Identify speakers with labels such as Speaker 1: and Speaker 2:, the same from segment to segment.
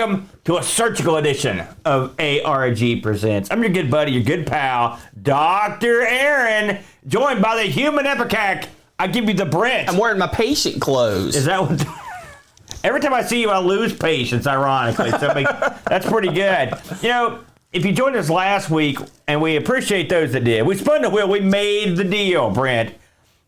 Speaker 1: welcome to a surgical edition of ARG Presents. I'm your good buddy, your good pal, Dr. Aaron, joined by the human epicac. I give you the Brent.
Speaker 2: I'm wearing my patient clothes.
Speaker 1: Is that what? Every time I see you, I lose patience, ironically. So that's pretty good. You know, if you joined us last week, and we appreciate those that did, we spun the wheel, we made the deal, Brent.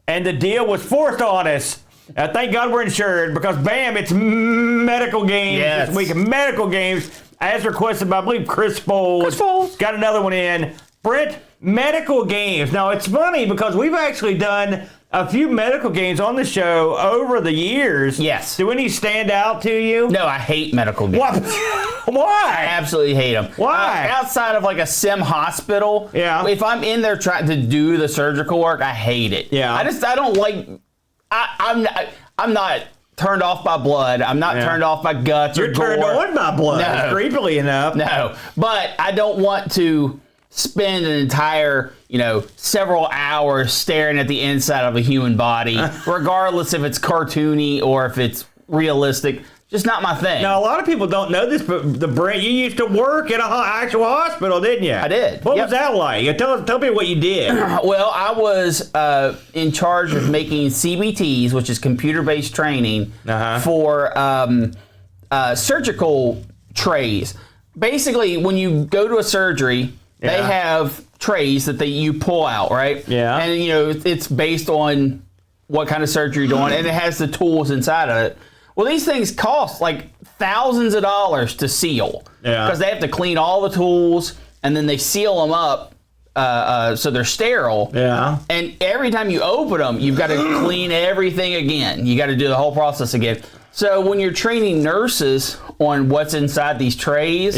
Speaker 1: And the deal was forced on us. Thank God we're insured, because bam, it's medical games this week. Medical games, as requested by, I believe, Chris Foles. Got another one in. Brent, medical games. Now, it's funny because we've actually done a few medical games on the show over the years.
Speaker 2: Yes.
Speaker 1: Do any stand out to you?
Speaker 2: No, I hate medical games.
Speaker 1: What? Why?
Speaker 2: I absolutely hate them.
Speaker 1: Why?
Speaker 2: Outside of like a sim hospital, if I'm in there trying to do the surgical work, I hate it.
Speaker 1: Yeah.
Speaker 2: I don't like. I'm not turned off by blood. I'm not turned off by guts.
Speaker 1: You're
Speaker 2: or gore.
Speaker 1: turned on by blood.
Speaker 2: No.
Speaker 1: Creepily enough.
Speaker 2: No, but I don't want to spend an entire, several hours staring at the inside of a human body, regardless if it's cartoony or if it's realistic. Just not my thing.
Speaker 1: Now, a lot of people don't know this, but the Brent, you used to work in an actual hospital, didn't you?
Speaker 2: I did.
Speaker 1: What was that like? Tell me what you did.
Speaker 2: Well, I was in charge of making CBTs, which is computer-based training, for surgical trays. Basically, when you go to a surgery, they have trays that you pull out, right?
Speaker 1: Yeah.
Speaker 2: And, it's based on what kind of surgery you're doing, and it has the tools inside of it. Well, these things cost like thousands of dollars to seal. Yeah. Because they have to clean all the tools, and then they seal them up so they're sterile.
Speaker 1: Yeah.
Speaker 2: And every time you open them, you've got to clean everything again. You got to do the whole process again. So when you're training nurses on what's inside these trays,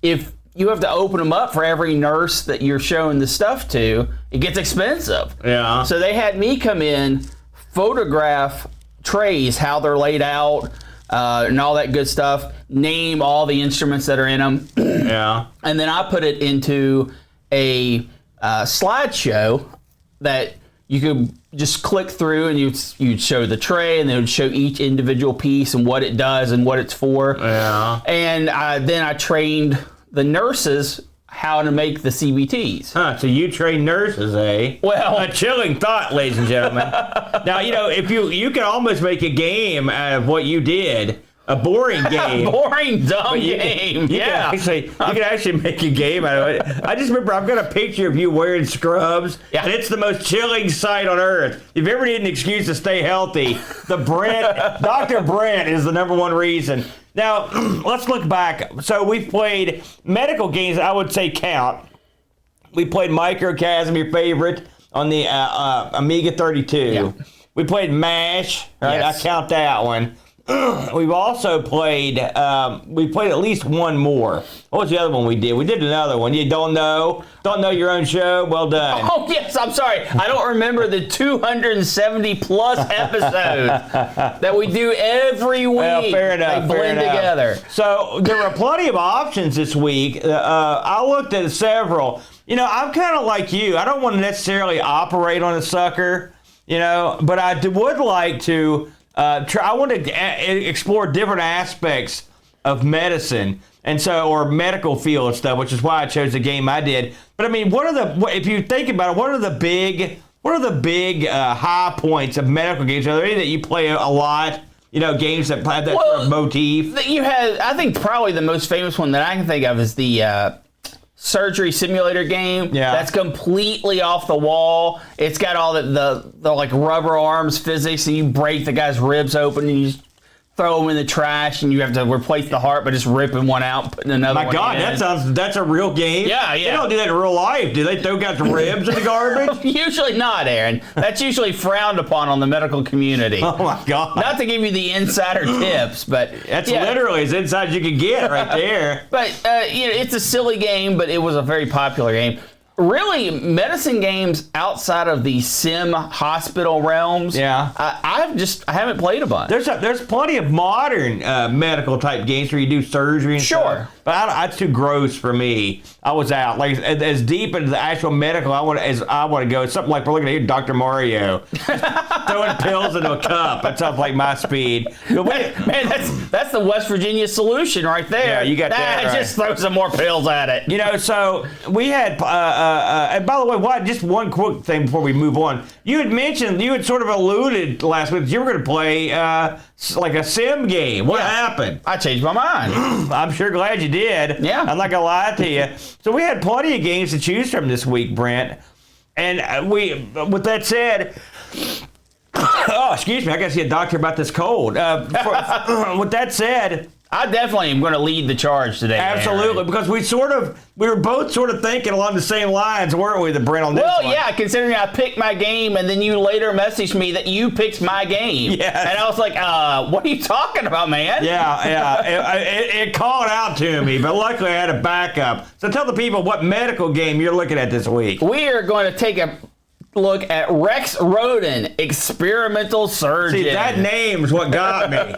Speaker 2: if you have to open them up for every nurse that you're showing the stuff to, it gets expensive.
Speaker 1: Yeah.
Speaker 2: So they had me come in, photograph trays, how they're laid out, and all that good stuff, name all the instruments that are in them. And then I put it into a slideshow that you could just click through, and you'd show the tray, and it would show each individual piece and what it does and what it's for. And then I trained the nurses how to make the CBTs.
Speaker 1: So you train nurses, eh?
Speaker 2: Well,
Speaker 1: a chilling thought, ladies and gentlemen. Now, if you can almost make a game out of what you did. A boring game.
Speaker 2: Boring, dumb game.
Speaker 1: You can actually make a game out of it. I just remember, I've got a picture of you wearing scrubs, and it's the most chilling sight on earth. If you ever need an excuse to stay healthy, Dr. Brent is the number one reason. Now, let's look back. So we've played medical games, I would say count. We played Microcasm, your favorite, on the Amiga 32. Yeah. We played MASH, right? Yes. I count that one. We've also played, we played at least one more. What was the other one we did? We did another one. You don't know? Don't know your own show? Well done.
Speaker 2: Oh, yes, I'm sorry. I don't remember the 270 plus episodes that we do every week.
Speaker 1: Well, fair enough.
Speaker 2: They blend together.
Speaker 1: So there were plenty of options this week. I looked at several. I'm kind of like you. I don't want to necessarily operate on a sucker, but I would like to. I want to explore different aspects of medicine, or medical field and stuff, which is why I chose the game I did. But I mean, if you think about it, what are the big high points of medical games? Are there any that you play a lot? Games that have that sort of motif.
Speaker 2: I think probably the most famous one that I can think of is the surgery simulator game. That's completely off the wall. It's got all the like rubber arms physics, and you break the guy's ribs open and you just throw them in the trash, and you have to replace the heart by just ripping one out, putting another one in.
Speaker 1: My God, that's a real game.
Speaker 2: Yeah.
Speaker 1: They don't do that in real life, do they? Throw guys' ribs in the garbage?
Speaker 2: Usually not, Aaron. That's usually frowned upon on the medical community.
Speaker 1: Oh my God.
Speaker 2: Not to give you the insider tips, but
Speaker 1: that's literally as inside you can get right there.
Speaker 2: But it's a silly game, but it was a very popular game. really, medicine games outside of the sim hospital realms.
Speaker 1: Yeah.
Speaker 2: I haven't played a bunch.
Speaker 1: There's plenty of modern medical type games where you do surgery and stuff. But that's too gross for me. I was out. Like as deep into the actual medical as I want to go. It's something like we're looking at here, Dr. Mario. Throwing pills into a cup. That sounds like my speed.
Speaker 2: Man, that's the West Virginia solution right there.
Speaker 1: Yeah, you got that right.
Speaker 2: Just throw some more pills at it.
Speaker 1: You know, so we had, and by the way, just one quick thing before we move on. You had sort of alluded last week that you were going to play like a sim game. What happened?
Speaker 2: I changed my mind.
Speaker 1: I'm sure glad you did.
Speaker 2: Yeah.
Speaker 1: I'm not going to lie to you. So we had plenty of games to choose from this week, Brent. And with that said, oh, excuse me, I got to see a doctor about this cold. With that said,
Speaker 2: I definitely am going to lead the charge today.
Speaker 1: Absolutely,
Speaker 2: Aaron.
Speaker 1: because we were both sort of thinking along the same lines, weren't we, Brent, on this one?
Speaker 2: Well, yeah, considering I picked my game, and then you later messaged me that you picked my game.
Speaker 1: Yes.
Speaker 2: And I was like, what are you talking about, man?
Speaker 1: Yeah. It called out to me, but luckily I had a backup. So tell the people what medical game you're looking at this week.
Speaker 2: We are going to take a look at Rex Ronan, experimental surgeon.
Speaker 1: See, that name's what got me.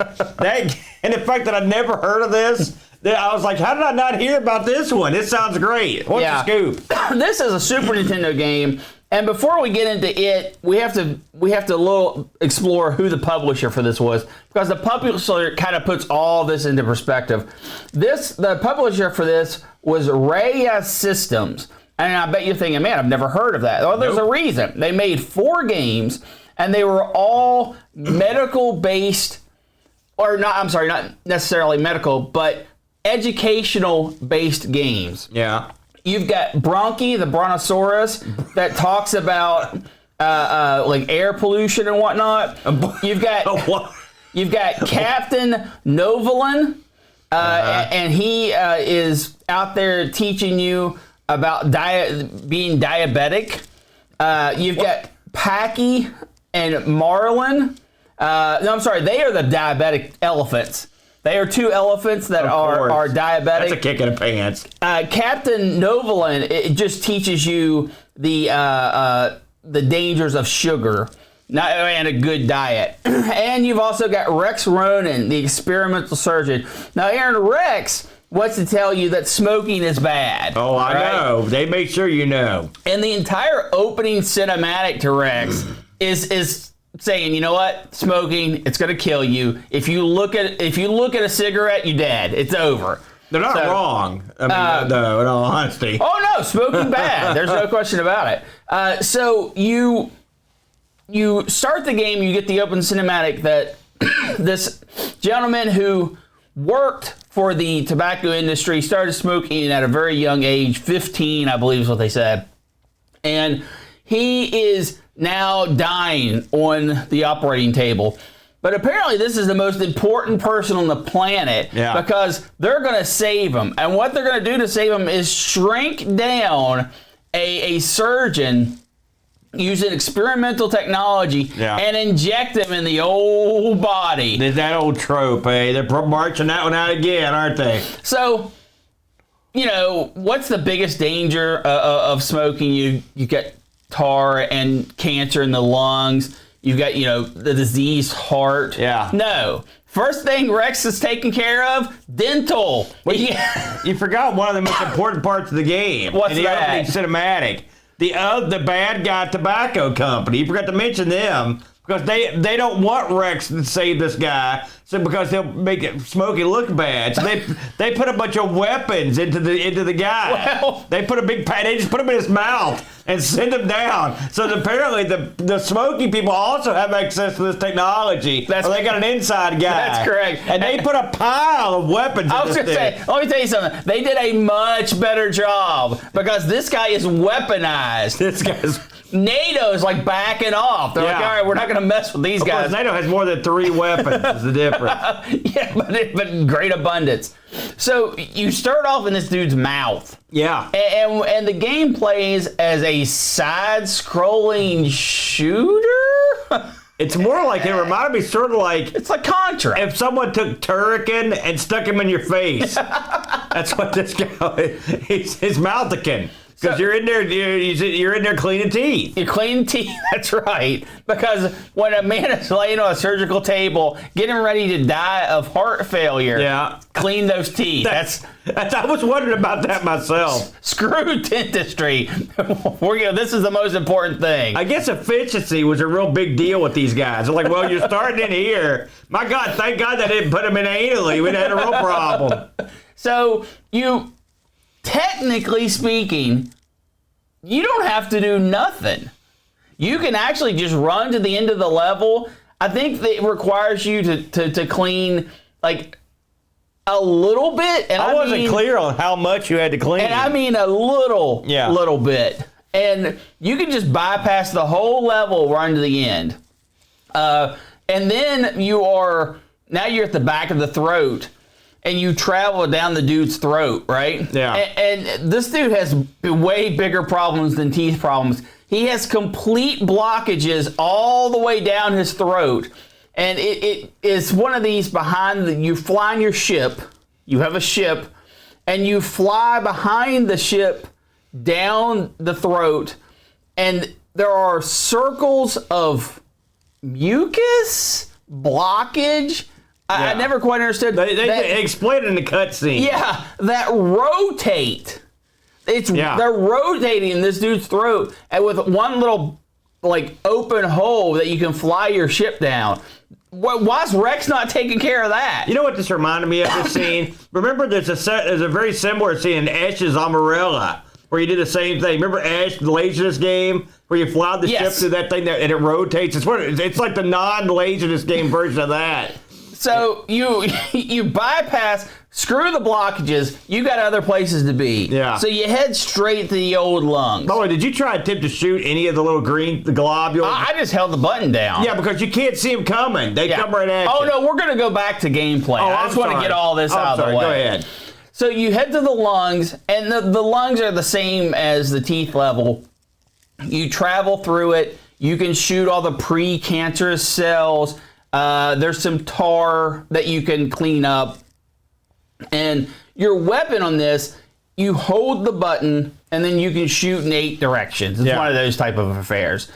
Speaker 1: And the fact that I'd never heard of this, I was like, how did I not hear about this one? This sounds great. What's the scoop?
Speaker 2: This is a Super Nintendo game, and before we get into it, we have to explore who the publisher for this was, because the publisher kind of puts all this into perspective. The publisher for this was Raya Systems. And I bet you're thinking, man, I've never heard of that. Well, there's a reason. They made 4 games, and they were all medical-based, or not necessarily medical, but educational-based games.
Speaker 1: Yeah.
Speaker 2: You've got Bronchi, the brontosaurus, that talks about like air pollution and whatnot. You've got Captain Novolin, and he is out there teaching you about being diabetic. You've got Packy and Marlin. They are the diabetic elephants. They are 2 elephants that are diabetic.
Speaker 1: That's a kick in the pants.
Speaker 2: Captain Novolin, it just teaches you the dangers of sugar and a good diet. And you've also got Rex Ronan, the experimental surgeon. Now, Aaron, Rex wants to tell you that smoking is bad.
Speaker 1: Oh, I know. They make sure you know.
Speaker 2: And the entire opening cinematic to Rex is saying, you know what? Smoking, it's going to kill you. If you look at a cigarette, you're dead. It's over.
Speaker 1: They're not wrong. I mean, no, in all honesty.
Speaker 2: Oh no, smoking bad. There's no question about it. So you start the game, you get the open cinematic that this gentleman who worked for the tobacco industry started smoking at a very young age, 15, I believe is what they said. And he is now dying on the operating table. But apparently this is the most important person on the planet because they're going to save him. And what they're going to do to save him is shrink down a surgeon using experimental technology and inject him in the old body.
Speaker 1: That old trope, eh? They're marching that one out again, aren't they?
Speaker 2: So, what's the biggest danger of smoking? You get tar and cancer in the lungs. You've got, the diseased heart. Yeah. No. First thing Rex is taking care of, dental.
Speaker 1: Well, you forgot one of the most important parts of the game.
Speaker 2: What's
Speaker 1: in the opening cinematic. The bad guy tobacco company. You forgot to mention them because they don't want Rex to save this guy, so because they'll make Smokey look bad. So they put a bunch of weapons into the guy.
Speaker 2: Well,
Speaker 1: they put a big they just put him in his mouth and send him down. So apparently the Smokey people also have access to this technology. They got an inside guy.
Speaker 2: That's correct.
Speaker 1: And they put a pile of weapons.
Speaker 2: I was going to say, let me tell you something. They did a much better job because this guy is weaponized.
Speaker 1: This guy's
Speaker 2: NATO's like backing off. They're like, all right, we're not going to mess with these guys.
Speaker 1: NATO has more than 3 weapons. Is the difference?
Speaker 2: Yeah, but great abundance. So you start off in this dude's mouth.
Speaker 1: Yeah.
Speaker 2: And the game plays as a side-scrolling shooter?
Speaker 1: It's more like, it reminded me sort of like...
Speaker 2: It's like Contra.
Speaker 1: If someone took Turrican and stuck him in your face. That's what this guy is. He's Maltican. Because you're in there, you're in there cleaning teeth.
Speaker 2: You clean teeth, that's right. Because when a man is laying on a surgical table, getting ready to die of heart failure, clean those teeth.
Speaker 1: I was wondering about that myself.
Speaker 2: Screw dentistry. This is the most important thing.
Speaker 1: I guess efficiency was a real big deal with these guys. They're like, well, you're starting in here. My God, thank God they didn't put them in anally. We'd had a real problem.
Speaker 2: So technically speaking, you don't have to do nothing. You can actually just run to the end of the level. I think that it requires you to clean like a little bit. And
Speaker 1: I wasn't clear on how much you had to clean.
Speaker 2: And I mean a little bit. And you can just bypass the whole level, run to the end. And then you're at the back of the throat. And you travel down the dude's throat, right?
Speaker 1: Yeah.
Speaker 2: And this dude has way bigger problems than teeth problems. He has complete blockages all the way down his throat. And it is one of these you fly in your ship. You have a ship. And you fly behind the ship down the throat. And there are circles of mucus, blockage. I never quite understood.
Speaker 1: They explain it in the cutscene.
Speaker 2: Yeah, that rotate. They're rotating this dude's throat, and with one little open hole that you can fly your ship down. Why's Rex not taking care of that?
Speaker 1: You know what this reminded me of? This scene. Remember, there's a very similar scene in Ash's Umbrella where you did the same thing. Remember Ash, the Laserdisc game, where you fly the ship through that thing and it rotates. It's like the non-Laserdisc game version of that.
Speaker 2: So you bypass, screw the blockages, you got other places to be.
Speaker 1: Yeah.
Speaker 2: So you head straight to the old lungs.
Speaker 1: By the way, did you try to attempt to shoot any of the little green globules?
Speaker 2: I just held the button down.
Speaker 1: Yeah, because you can't see them coming. They come right at you.
Speaker 2: Oh, no, we're going to go back to gameplay. I just want to get all this out of the way.
Speaker 1: Go ahead.
Speaker 2: So you head to the lungs, and the lungs are the same as the teeth level. You travel through it. You can shoot all the precancerous cells. There's some tar that you can clean up. And your weapon on this, you hold the button, and then you can shoot in 8 directions. It's one of those type of affairs.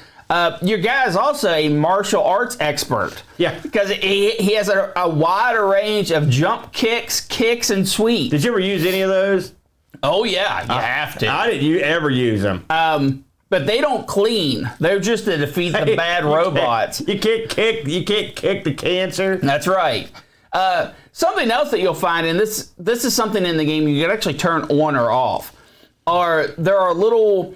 Speaker 2: Your guy is also a martial arts expert.
Speaker 1: Yeah.
Speaker 2: Because he has a wider range of jump kicks, and sweeps.
Speaker 1: Did you ever use any of those?
Speaker 2: Oh, yeah. You have to.
Speaker 1: How did you ever use them?
Speaker 2: But they don't clean. They're just to defeat the bad robots.
Speaker 1: You can't kick the cancer.
Speaker 2: That's right. Something else that you'll find, and this is something in the game you can actually turn on or off, there are little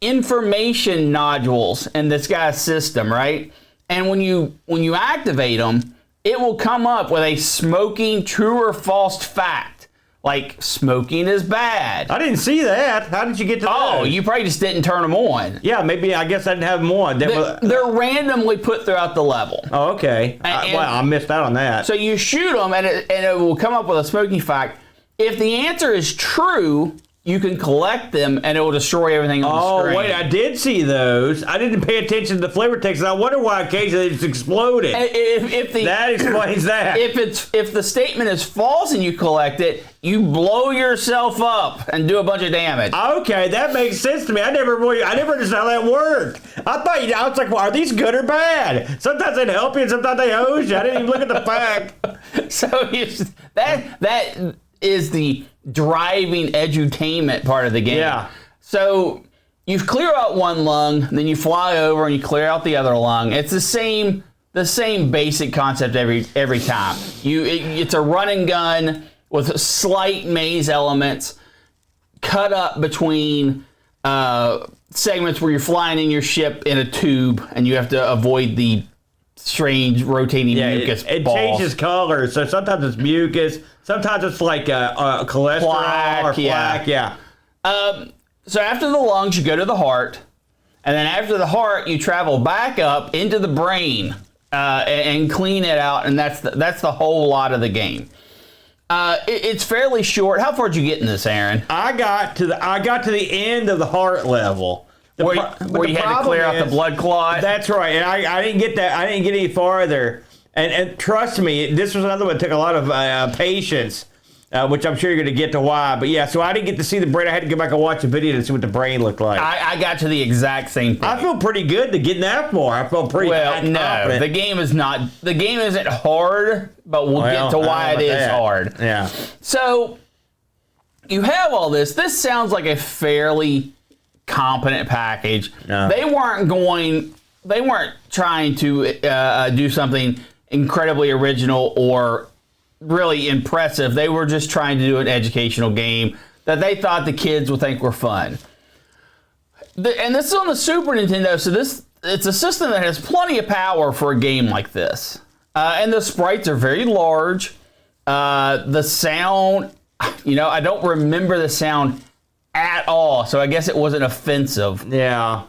Speaker 2: information nodules in this guy's system, right? And when you activate them, it will come up with a smoking true or false fact. Like, smoking is bad.
Speaker 1: I didn't see that. How did you get to that?
Speaker 2: Oh, you probably just didn't turn them on.
Speaker 1: Yeah, maybe. I guess I didn't have them on.
Speaker 2: They're randomly put throughout the level.
Speaker 1: Oh, okay. I missed out on that.
Speaker 2: So you shoot them, and it will come up with a smoking fact. If the answer is true, you can collect them, and it will destroy everything on the screen.
Speaker 1: Oh, wait, I did see those. I didn't pay attention to the flavor text, and I wonder why occasionally it's exploded. That explains that.
Speaker 2: If the statement is false and you collect it, you blow yourself up and do a bunch of damage.
Speaker 1: Okay, that makes sense to me. I never understood how that worked. I was like, well, are these good or bad? Sometimes they help you, and sometimes they hose you. I didn't even look at the fact.
Speaker 2: So that is the driving edutainment part of the game.
Speaker 1: Yeah.
Speaker 2: So you clear out one lung, then you fly over and you clear out the other lung. It's the same basic concept every time. It's a run and gun with slight maze elements cut up between segments where you're flying in your ship in a tube and you have to avoid the strange rotating mucus balls.
Speaker 1: It changes colors, so sometimes it's mucus, sometimes it's like cholesterol or plaque. Yeah.
Speaker 2: So after the lungs, you go to the heart, and then after the heart, you travel back up into the brain and clean it out, and that's the whole lot of the game. It's fairly short. How far did you get in this, Aaron?
Speaker 1: I got to the end of the heart level.
Speaker 2: Where you had to clear out the blood clot.
Speaker 1: That's right, and I didn't get that. I didn't get any farther. And trust me, this was another one that took a lot of patience. which I'm sure you're going to get to why. But yeah, so I didn't get to see the brain. I had to go back and watch a video to see what the brain looked like.
Speaker 2: I got to the exact same thing.
Speaker 1: I feel pretty good to get that far. I felt pretty confident.
Speaker 2: No, the game isn't hard, but we'll get to why it is hard.
Speaker 1: Yeah.
Speaker 2: So you have all this. This sounds like a fairly competent package.
Speaker 1: No.
Speaker 2: They weren't trying to do something incredibly original or really impressive. They were just trying to do an educational game that they thought the kids would think were fun. And this is on the Super Nintendo, so it's a system that has plenty of power for a game like this. And the sprites are very large. The sound, I don't remember the sound at all, so I guess it wasn't offensive.
Speaker 1: Yeah.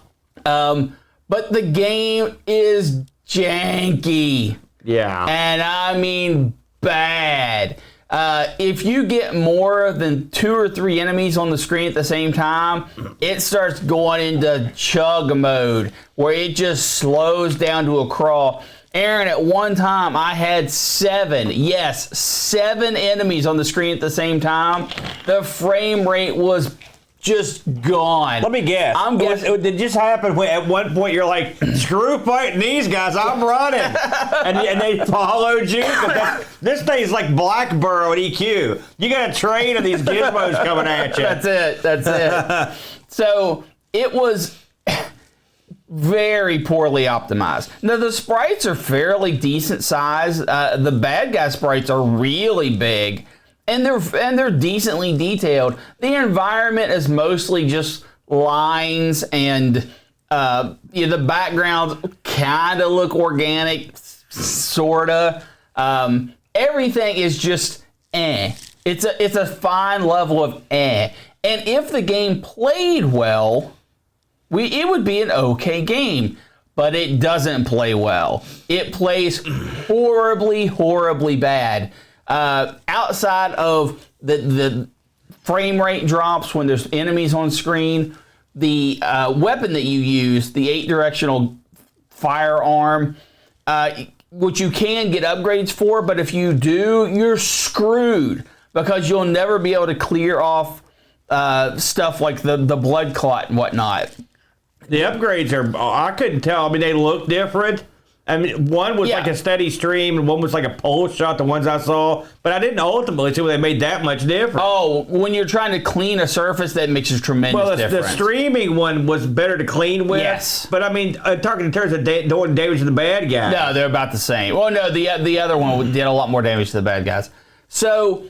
Speaker 2: But the game is janky.
Speaker 1: Yeah.
Speaker 2: And I mean bad. If you get more than 2 or 3 enemies on the screen at the same time, it starts going into chug mode, where it just slows down to a crawl. Aaron, at one time, I had 7 enemies on the screen at the same time. The frame rate was just gone.
Speaker 1: Let me guess.
Speaker 2: I'm guessing.
Speaker 1: Did it just happen when at one point you're like, screw fighting these guys, I'm running. and they followed you? This thing's like Blackborough at EQ. You got a train of these gizmos coming at you.
Speaker 2: That's it. So it was very poorly optimized. Now, the sprites are fairly decent size. The bad guy sprites are really big. And they're decently detailed. The environment is mostly just lines, and the backgrounds kind of look organic, sorta. Everything is just eh. It's a fine level of eh. And if the game played well, it would be an okay game. But it doesn't play well. It plays horribly, horribly bad. Outside of the frame rate drops when there's enemies on screen, the weapon that you use, the 8-directional firearm, which you can get upgrades for, but if you do, you're screwed because you'll never be able to clear off stuff like the blood clot and whatnot.
Speaker 1: The upgrades I couldn't tell. I mean, they look different. I mean, one was like a steady stream, and one was like a pulse shot, the ones I saw. But I didn't ultimately see where they made that much difference.
Speaker 2: Oh, when you're trying to clean a surface, that makes a tremendous difference.
Speaker 1: The streaming one was better to clean with.
Speaker 2: Yes.
Speaker 1: But, I mean, talking in terms of doing damage to the bad guy.
Speaker 2: No, they're about the same. Well, no, the other one did a lot more damage to the bad guys. So,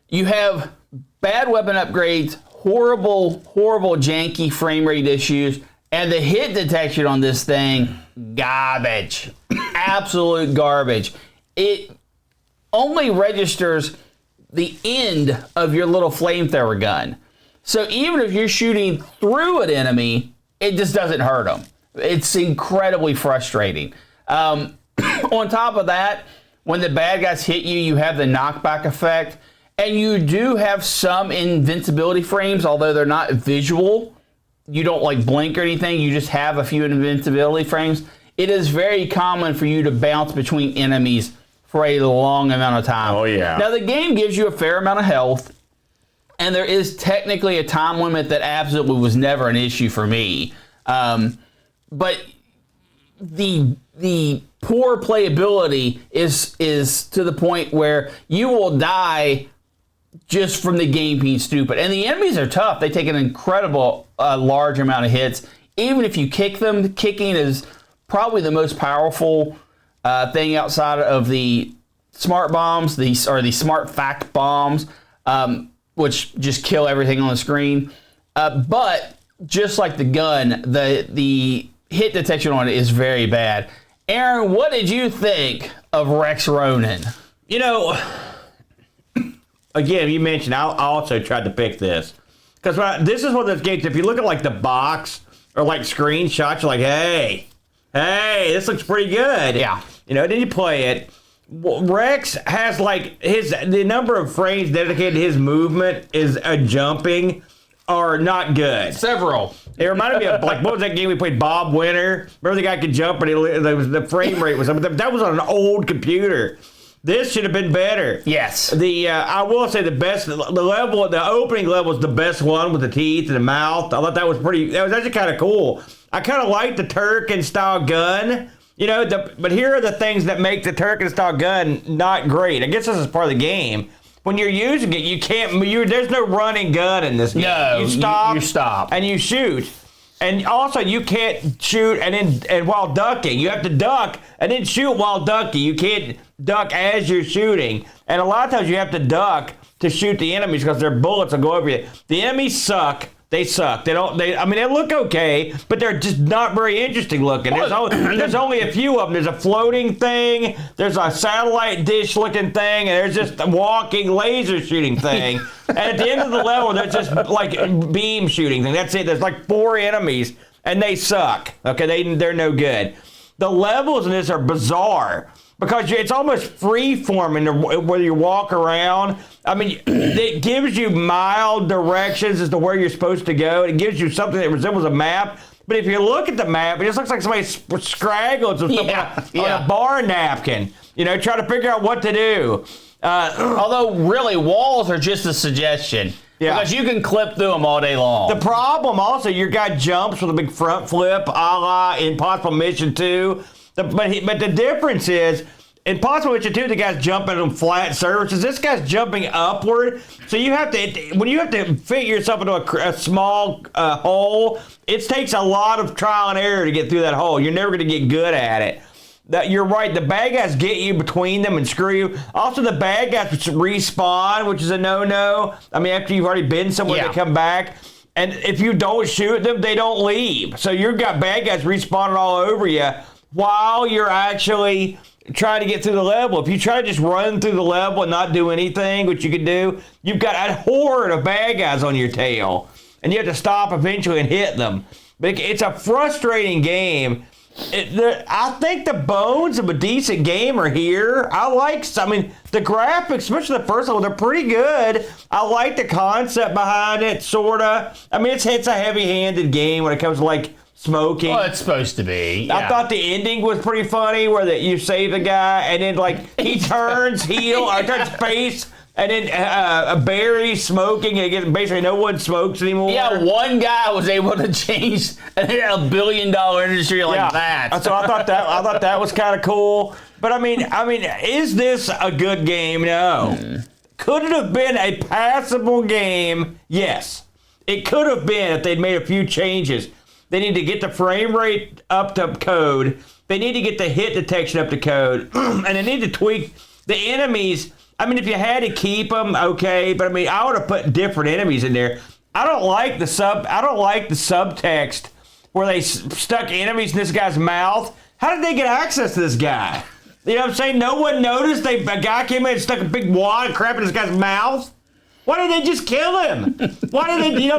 Speaker 2: you have bad weapon upgrades, horrible, horrible janky frame rate issues, and the hit detection on this thing, garbage. Absolute garbage. It only registers the end of your little flamethrower gun. So even if you're shooting through an enemy, it just doesn't hurt them. It's incredibly frustrating. On top of that, when the bad guys hit you, you have the knockback effect. And you do have some invincibility frames, although they're not visual. You don't like blink or anything, you just have a few invincibility frames. It is very common for you to bounce between enemies for a long amount of time.
Speaker 1: Oh, yeah.
Speaker 2: Now, the game gives you a fair amount of health, and there is technically a time limit that absolutely was never an issue for me. But the poor playability is to the point where you will die just from the game being stupid. And the enemies are tough. They take an incredible large amount of hits. Even if you kick them, kicking is probably the most powerful thing outside of the smart bombs, the smart fact bombs, which just kill everything on the screen. But just like the gun, the hit detection on it is very bad. Aaron, what did you think of Rex Ronan?
Speaker 1: You know, again, you mentioned I also tried to pick this. Because this is one of those games, if you look at like the box or like screenshots, you're like, hey, this looks pretty good.
Speaker 2: Yeah.
Speaker 1: You know, then you play it. Rex has like the number of frames dedicated to his movement is jumping are not good.
Speaker 2: Several.
Speaker 1: It reminded me of like, what was that game we played, Bob Winter? Remember the guy could jump and the frame rate was, that was on an old computer. This should have been better.
Speaker 2: Yes.
Speaker 1: I will say the opening level is the best one with the teeth and the mouth. I thought that was actually kind of cool. I kind of like the Turrican style gun. But here are the things that make the Turrican style gun not great. I guess this is part of the game. When you're using it, you can't. There's no running gun in this game.
Speaker 2: No,
Speaker 1: you stop.
Speaker 2: You stop
Speaker 1: and you shoot. And also, you can't shoot and while ducking. You have to duck and then shoot while ducking. You can't duck as you're shooting. And a lot of times, you have to duck to shoot the enemies because their bullets will go over you. The enemies suck. They suck. They look okay, but they're just not very interesting looking. There's only a few of them. There's a floating thing. There's a satellite dish looking thing, and there's just a walking laser shooting thing. And at the end of the level, there's just like beam shooting thing. That's it. There's like 4 enemies, and they suck. Okay, they're no good. The levels in this are bizarre. Because it's almost free-forming where you walk around. It gives you mild directions as to where you're supposed to go. It gives you something that resembles a map. But if you look at the map, it just looks like somebody scraggled some stuff on a bar napkin. Try to figure out what to do.
Speaker 2: Although, really, walls are just a suggestion. Yeah. Because you can clip through them all day long.
Speaker 1: The problem also, your guy jumps with a big front flip, a la Impossible Mission 2. But the difference is, in Impossible Mission 2, the guy's jumping on flat surfaces. This guy's jumping upward. So when you have to fit yourself into a small hole, it takes a lot of trial and error to get through that hole. You're never going to get good at it. You're right. The bad guys get you between them and screw you. Also, the bad guys respawn, which is a no-no. After you've already been somewhere, they come back. And if you don't shoot them, they don't leave. So you've got bad guys respawning all over you while you're actually trying to get through the level. If you try to just run through the level and not do anything, which you can do, you've got a horde of bad guys on your tail. And you have to stop eventually and hit them. But it's a frustrating game. I think the bones of a decent game are here. The graphics, especially the first level, they're pretty good. I like the concept behind it, sort of. It's a heavy-handed game when it comes to, smoking.
Speaker 2: Well, it's supposed to be. Yeah.
Speaker 1: I thought the ending was pretty funny, where you save the guy, and then he turns turns face, and then Barry's smoking, and basically no one smokes anymore.
Speaker 2: Yeah, one guy was able to change a $1 billion industry that.
Speaker 1: So I thought that was kind of cool. But is this a good game? No. Could it have been a passable game? Yes. It could have been if they'd made a few changes. They need to get the frame rate up to code. They need to get the hit detection up to code. And they need to tweak the enemies. If you had to keep them, okay. But I would have put different enemies in there. I don't like the subtext where they stuck enemies in this guy's mouth. How did they get access to this guy? You know what I'm saying? No one noticed a guy came in and stuck a big wad of crap in this guy's mouth. Why didn't they just kill him? Why did they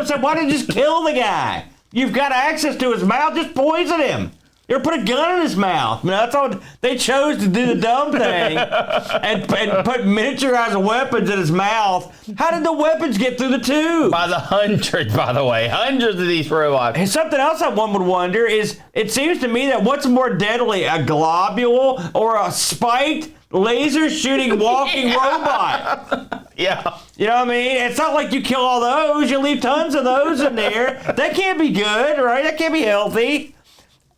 Speaker 1: just kill the guy? You've got access to his mouth, just poison him. You put a gun in his mouth. That's all they chose to do, the dumb thing, and put miniaturized weapons in his mouth. How did the weapons get through the tube?
Speaker 2: By the hundreds, by the way. Hundreds of these robots.
Speaker 1: And something else that one would wonder is, it seems to me that what's more deadly, a globule or a spiked laser shooting walking robot?
Speaker 2: Yeah.
Speaker 1: You know what I mean? It's not like you kill all those. You leave tons of those in there. That can't be good, right? That can't be healthy.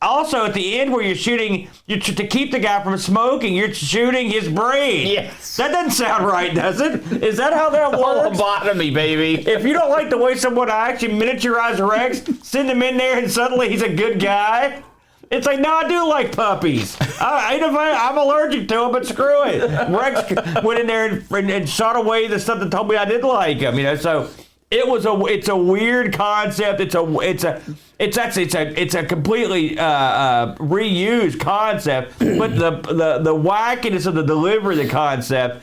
Speaker 1: Also, at the end where you're shooting, to keep the guy from smoking, you're shooting his brain.
Speaker 2: Yes.
Speaker 1: That doesn't sound right, does it? Is that how that works?
Speaker 2: Lobotomy, baby.
Speaker 1: If you don't like the way someone actually miniaturized Rex, send him in there and suddenly he's a good guy. It's like, no, I do like puppies. I'm allergic to them, but screw it. Rex went in there and shot away the stuff that told me I didn't like him. So it's a weird concept. It's a completely reused concept. But the wackiness of the delivery of the concept,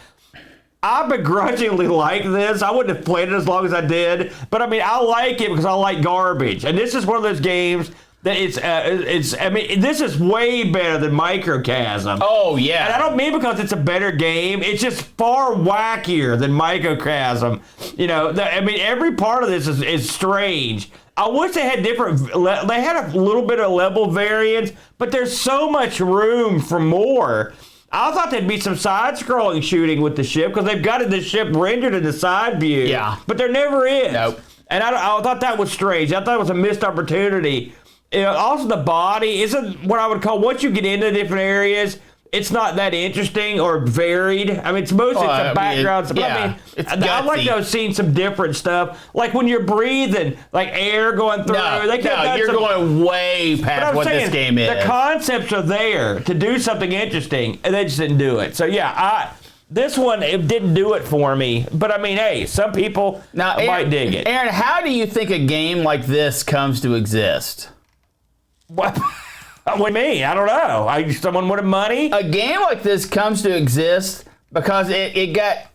Speaker 1: I begrudgingly like this. I wouldn't have played it as long as I did, but I like it because I like garbage. And this is one of those games that this is way better than Microcosm.
Speaker 2: Oh, yeah.
Speaker 1: And I don't mean because it's a better game. It's just far wackier than Microcosm. Every part of this is strange. I wish they had they had a little bit of level variance, but there's so much room for more. I thought there'd be some side-scrolling shooting with the ship because they've got the ship rendered in the side view.
Speaker 2: Yeah.
Speaker 1: But there never is.
Speaker 2: Nope.
Speaker 1: And I thought that was strange. I thought it was a missed opportunity. Also, the body isn't what I would call, once you get into different areas, it's not that interesting or varied. I mean, it's mostly some background stuff.
Speaker 2: Yeah,
Speaker 1: I like to have seen some different stuff. Like when you're breathing, like air going through.
Speaker 2: You're going way past what this game is.
Speaker 1: The concepts are there to do something interesting, and they just didn't do it. So, yeah, this one, it didn't do it for me. But, I mean, hey, some people might dig it.
Speaker 2: Aaron, how do you think a game like this comes to exist?
Speaker 1: What? What do you mean? I don't know. Someone wanted money?
Speaker 2: A game like this comes to exist because it got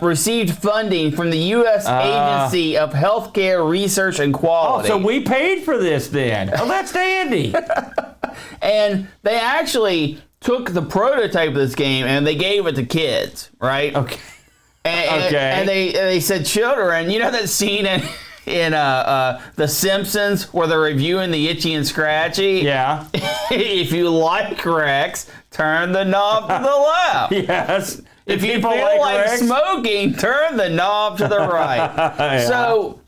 Speaker 2: received funding from the U.S. Agency of Healthcare Research and Quality.
Speaker 1: Oh, so we paid for this then. Oh, that's dandy.
Speaker 2: And they actually took the prototype of this game and they gave it to kids, right?
Speaker 1: Okay.
Speaker 2: And they said, children, you know that scene in The Simpsons where they're reviewing the Itchy and Scratchy?
Speaker 1: Yeah.
Speaker 2: If you like Rex, turn the knob to the left.
Speaker 1: Yes.
Speaker 2: If you feel like smoking, turn the knob to the right. Yeah. So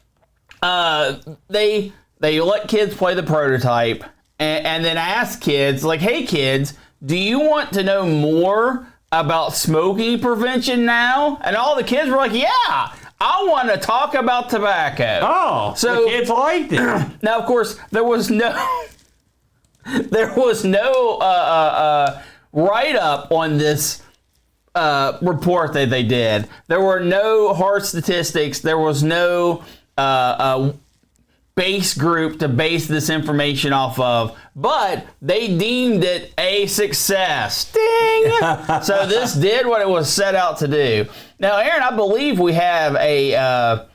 Speaker 2: they let kids play the prototype and then ask kids, like, hey kids, do you want to know more about smoking prevention now? And all the kids were like, yeah, I want to talk about tobacco.
Speaker 1: Oh, so the kids liked it.
Speaker 2: Now, of course, there was no write-up on this report that they did. There were no hard statistics. There was no base group to base this information off of, but they deemed it a success. Ding! So this did what it was set out to do. Now, Aaron, I believe we have a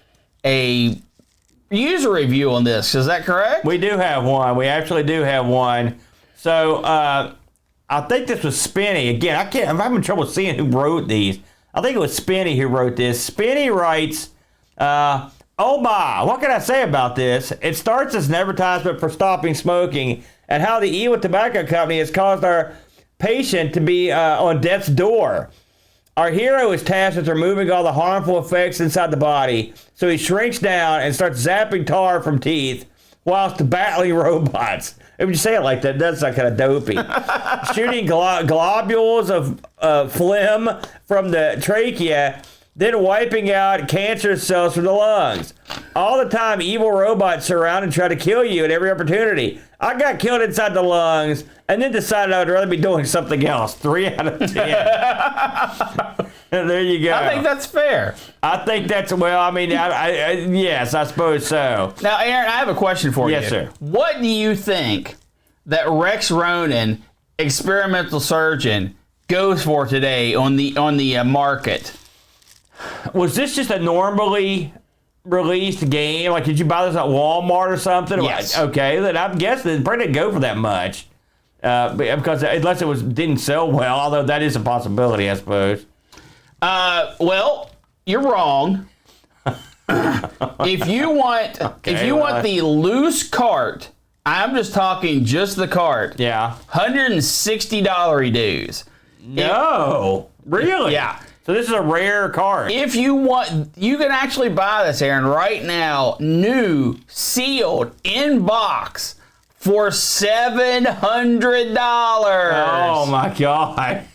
Speaker 2: user review on this. Is that correct?
Speaker 1: We do have one. We actually do have one. So I think this was Spinny. Again, I'm having trouble seeing who wrote these. I think it was Spinny who wrote this. Spinny writes, oh my, what can I say about this? It starts as an advertisement for stopping smoking and how the evil tobacco company has caused our patient to be on death's door. Our hero is tasked with removing all the harmful effects inside the body, so he shrinks down and starts zapping tar from teeth whilst battling robots. If you say it like that, that's like kind of dopey. Shooting globules of phlegm from the trachea, then wiping out cancer cells from the lungs. All the time, evil robots surround and try to kill you at every opportunity. I got killed inside the lungs and then decided I would rather be doing something else. 3 out of 10. There you go.
Speaker 2: I think that's fair.
Speaker 1: I think that's, well, I mean, yes, I suppose so.
Speaker 2: Now, Aaron, I have a question for you.
Speaker 1: Yes, sir.
Speaker 2: What do you think that Rex Ronan, experimental surgeon, goes for today on the market?
Speaker 1: Was this just a normally released game? Like, did you buy this at Walmart or something?
Speaker 2: Yes.
Speaker 1: Okay, then I'm guessing it probably didn't go for that much. Because unless it didn't sell well, although that is a possibility, I suppose.
Speaker 2: Well, you're wrong. If you want the loose cart, I'm just talking just the cart.
Speaker 1: Yeah.
Speaker 2: $160 dues.
Speaker 1: No. Really?
Speaker 2: Yeah.
Speaker 1: So this is a rare cart.
Speaker 2: If you want, you can actually buy this, Aaron, right now, new, sealed, in box, for $700.
Speaker 1: Oh my God.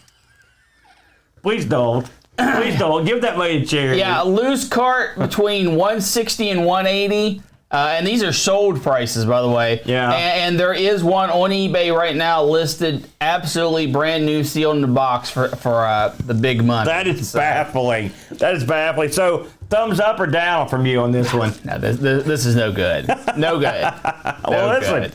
Speaker 1: Please don't. Please don't. Give that money to charity.
Speaker 2: Yeah, a loose cart between $160 and $180. And these are sold prices, by the way.
Speaker 1: Yeah.
Speaker 2: And there is one on eBay right now listed absolutely brand new, sealed in the box for the big money.
Speaker 1: That is baffling. That is baffling. So, thumbs up or down from you on this one?
Speaker 2: No, this is no good. No good.
Speaker 1: Well, listen.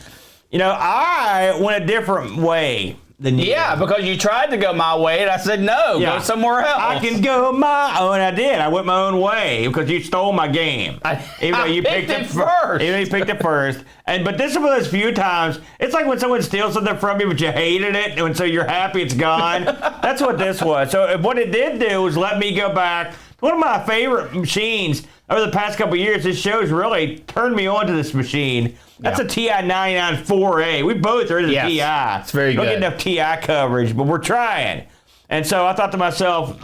Speaker 1: You know, I went a different way than you.
Speaker 2: Yeah, because you tried to go my way, and I said, no, go somewhere else.
Speaker 1: I can go my own. I did. I went my own way because you stole my game.
Speaker 2: Even though you picked it first.
Speaker 1: Even though you picked it first. But this is one of those few times, it's like when someone steals something from you, but you hated it, and so you're happy it's gone. That's what this was. So what it did do was let me go back. One of my favorite machines over the past couple of years. This show's really turned me on to this machine. That's a TI99 4A. We both are in the TI.
Speaker 2: It's very good.
Speaker 1: Don't get enough TI coverage, but we're trying. And so I thought to myself,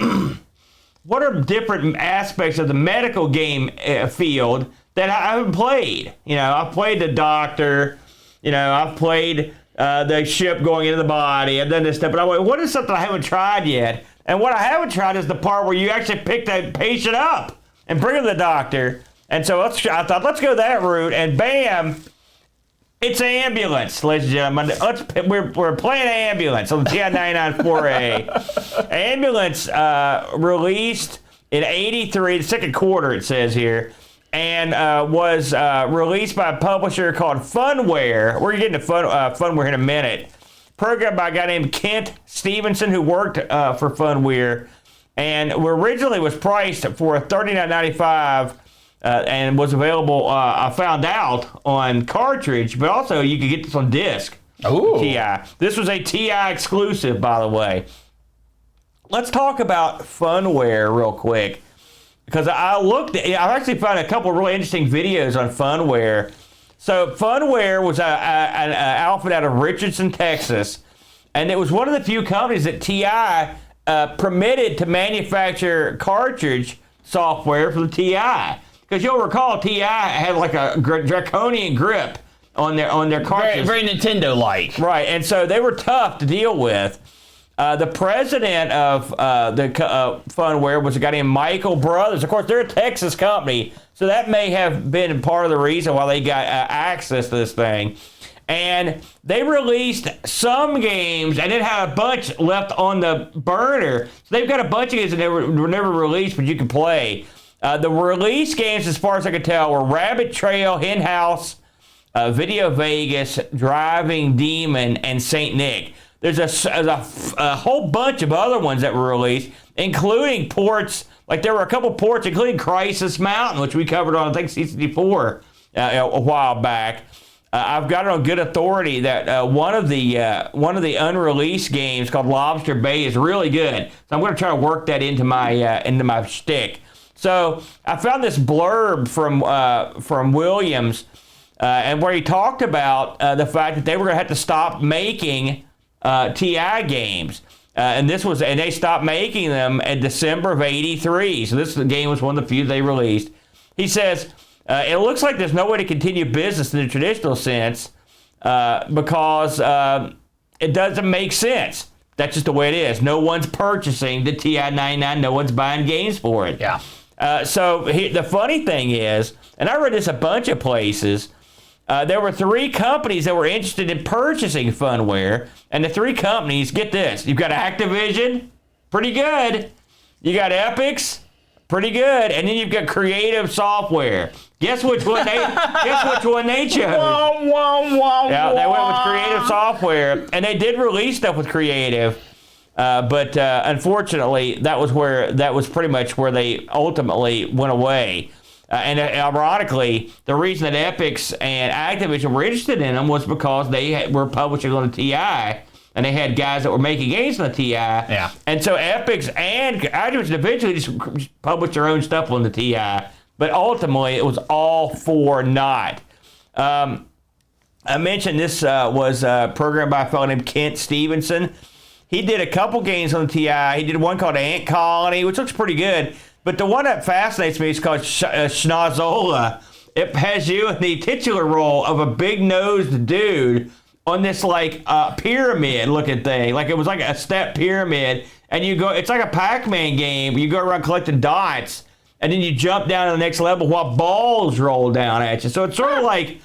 Speaker 1: what are different aspects of the medical game field that I haven't played? You know, I've played the doctor. You know, I've played the ship going into the body. I've done this stuff. But I went, what is something I haven't tried yet? And what I haven't tried is the part where you actually pick the patient up and bring him to the doctor. And so I thought, let's go that route. And bam, it's ambulance, ladies and gentlemen. We're playing ambulance on the TI99 4A. Ambulance released in '83, the second quarter it says here, and was released by a publisher called Funware. We're getting to Funware in a minute. Programmed by a guy named Kent Stevenson, who worked for Funware, and originally was priced for $39.95. And was available, I found out, on cartridge, but also you could get this on disc.
Speaker 2: Ooh.
Speaker 1: TI. This was a TI exclusive, by the way. Let's talk about Funware real quick, because I've actually found a couple of really interesting videos on Funware. So Funware was an outfit out of Richardson, Texas, and it was one of the few companies that TI permitted to manufacture cartridge software for the TI. Because you'll recall, TI had like a draconian grip on their cartridges.
Speaker 2: Very Nintendo-like.
Speaker 1: Right, and so they were tough to deal with. The president of the Funware was a guy named Michael Brothers. Of course, they're a Texas company, so that may have been part of the reason why they got access to this thing. And they released some games, and it had a bunch left on the burner. So they've got a bunch of games that were never released, but you can play. The release games, as far as I could tell, were Rabbit Trail, Hen House, Video Vegas, Driving Demon, and St. Nick. There's a whole bunch of other ones that were released, including ports. Like there were a couple ports, including Crisis Mountain, which we covered on, I think, C64 a while back. I've got it on good authority that one of the unreleased games called Lobster Bay is really good. So I'm going to try to work that into my shtick. So I found this blurb from Williams, and where he talked about the fact that they were going to have to stop making TI games, and they stopped making them in December of '83. So this game was one of the few they released. He says it looks like there's no way to continue business in the traditional sense because it doesn't make sense. That's just the way it is. No one's purchasing the TI99. No one's buying games for it.
Speaker 2: Yeah.
Speaker 1: So the funny thing is, and I read this a bunch of places, there were 3 companies that were interested in purchasing Funware, and the 3 companies, get this, you've got Activision, pretty good, you got Epix, pretty good, and then you've got Creative Software. Guess which one they chose? Yeah, they went with Creative Software, and they did release stuff with Creative. But unfortunately, that was pretty much where they ultimately went away. And ironically, the reason that Epix and Activision were interested in them was because they were publishing on the TI, and they had guys that were making games on the TI.
Speaker 2: Yeah.
Speaker 1: And so Epix and Activision eventually just published their own stuff on the TI. But ultimately, it was all for naught. I mentioned this was programmed by a fellow named Kent Stevenson. He did a couple games on the TI. He did one called Ant Colony, which looks pretty good. But the one that fascinates me is called Schnozola. It has you in the titular role of a big-nosed dude on this like pyramid-looking thing. Like it was like a step pyramid. And you go, it's like a Pac-Man game. You go around collecting dots, and then you jump down to the next level while balls roll down at you. So it's sort of like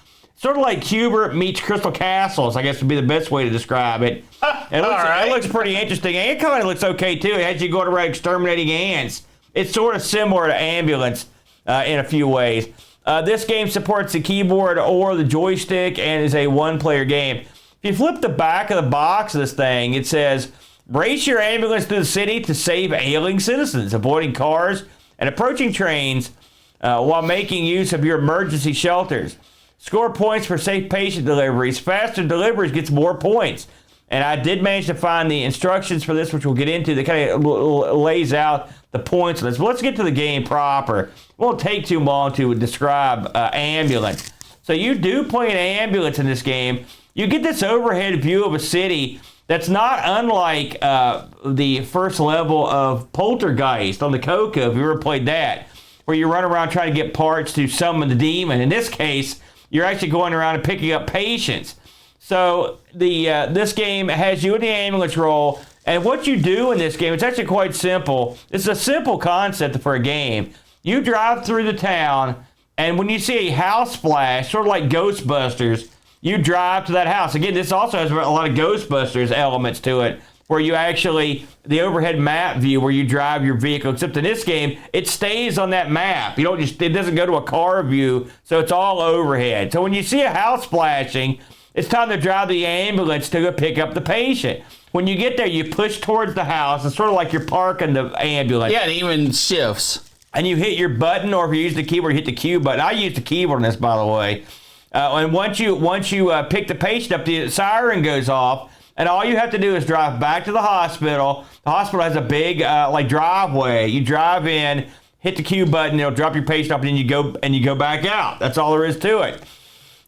Speaker 1: Hubert meets Crystal Castles, I guess would be the best way to describe it. It looks pretty interesting. And it kind of looks okay, too. It has you going around exterminating ants. It's sort of similar to Ambulance in a few ways. This game supports the keyboard or the joystick and is a one-player game. If you flip the back of the box of this thing, it says, race your ambulance through the city to save ailing citizens, avoiding cars and approaching trains while making use of your emergency shelters. Score points for safe patient deliveries. Faster deliveries gets more points. And I did manage to find the instructions for this, which we'll get into. That kind of lays out the points of this. But let's get to the game proper. It won't take too long to describe Ambulance. So you do play an ambulance in this game. You get this overhead view of a city that's not unlike the first level of Poltergeist on the Coco, if you ever played that, where you run around trying to get parts to summon the demon. In this case, you're actually going around and picking up patients. So this game has you in the ambulance role, and what you do in this game, it's actually quite simple. It's a simple concept for a game. You drive through the town, and when you see a house flash, sort of like Ghostbusters, you drive to that house. Again, this also has a lot of Ghostbusters elements to it, where you actually, the overhead map view where you drive your vehicle, except in this game, it stays on that map. You don't just, it doesn't go to a car view, so it's all overhead. So when you see a house flashing, it's time to drive the ambulance to go pick up the patient. When you get there, you push towards the house. It's sort of like you're parking the ambulance.
Speaker 2: Yeah, it even shifts.
Speaker 1: And you hit your button, or if you use the keyboard, hit the Q button. I use the keyboard on this, by the way. And once you pick the patient up, the siren goes off, and all you have to do is drive back to the hospital. The hospital has a big driveway. You drive in, hit the Q button, it'll drop your patient off, and then you go back out. That's all there is to it.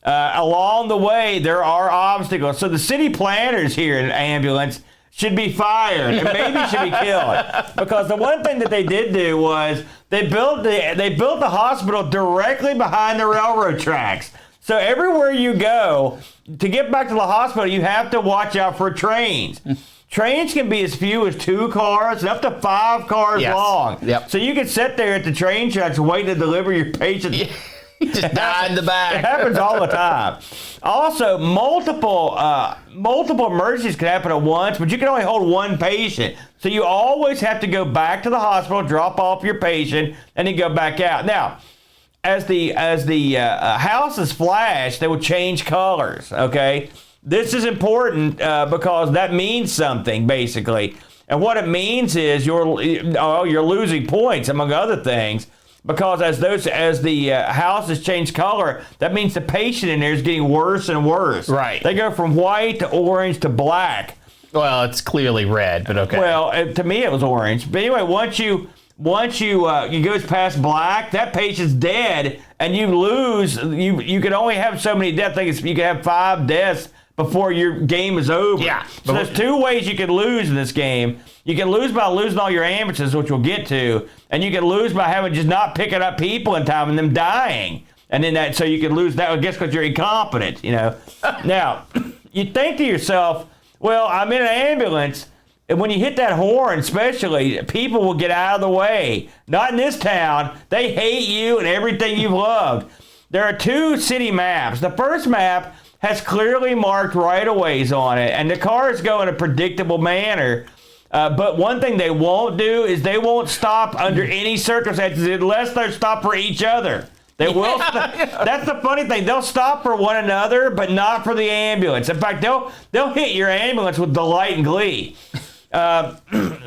Speaker 1: Along the way, there are obstacles. So the city planners here in ambulance should be fired and maybe should be killed, because the one thing that they did do was they built the hospital directly behind the railroad tracks. So everywhere you go, to get back to the hospital, you have to watch out for trains. Trains can be as few as 2 cars and up to 5 cars long.
Speaker 2: Yep.
Speaker 1: So you can sit there at the train tracks waiting to deliver your patient.
Speaker 2: Just die in the back.
Speaker 1: It happens all the time. Also, multiple emergencies can happen at once, but you can only hold one patient. So you always have to go back to the hospital, drop off your patient, and then go back out. Now, as the houses flash, they will change colors, okay? This is important because that means something, basically. And what it means is you're losing points, among other things, because as the houses change color, that means the patient in there is getting worse and worse.
Speaker 2: Right.
Speaker 1: They go from white to orange to black.
Speaker 2: Well, it's clearly red, but okay.
Speaker 1: Well, to me it was orange. But anyway, once you goes past black, that patient's dead, and you lose. You can only have so many deaths. I think you can have 5 deaths before your game is over.
Speaker 2: Yeah.
Speaker 1: So there's 2 ways you can lose in this game. You can lose by losing all your ambulances, which we'll get to, and you can lose by having just not picking up people in time and them dying. And then so you can lose that, I guess, because you're incompetent, you know. Now, you think to yourself, well, I'm in an ambulance, and when you hit that horn, especially, people will get out of the way. Not in this town. They hate you and everything you've loved. There are 2 city maps. The first map has clearly marked right-of-ways on it, and the cars go in a predictable manner. But one thing they won't do is they won't stop under any circumstances unless they're stopped for each other. They will. That's the funny thing. They'll stop for one another, but not for the ambulance. In fact, they'll hit your ambulance with delight and glee.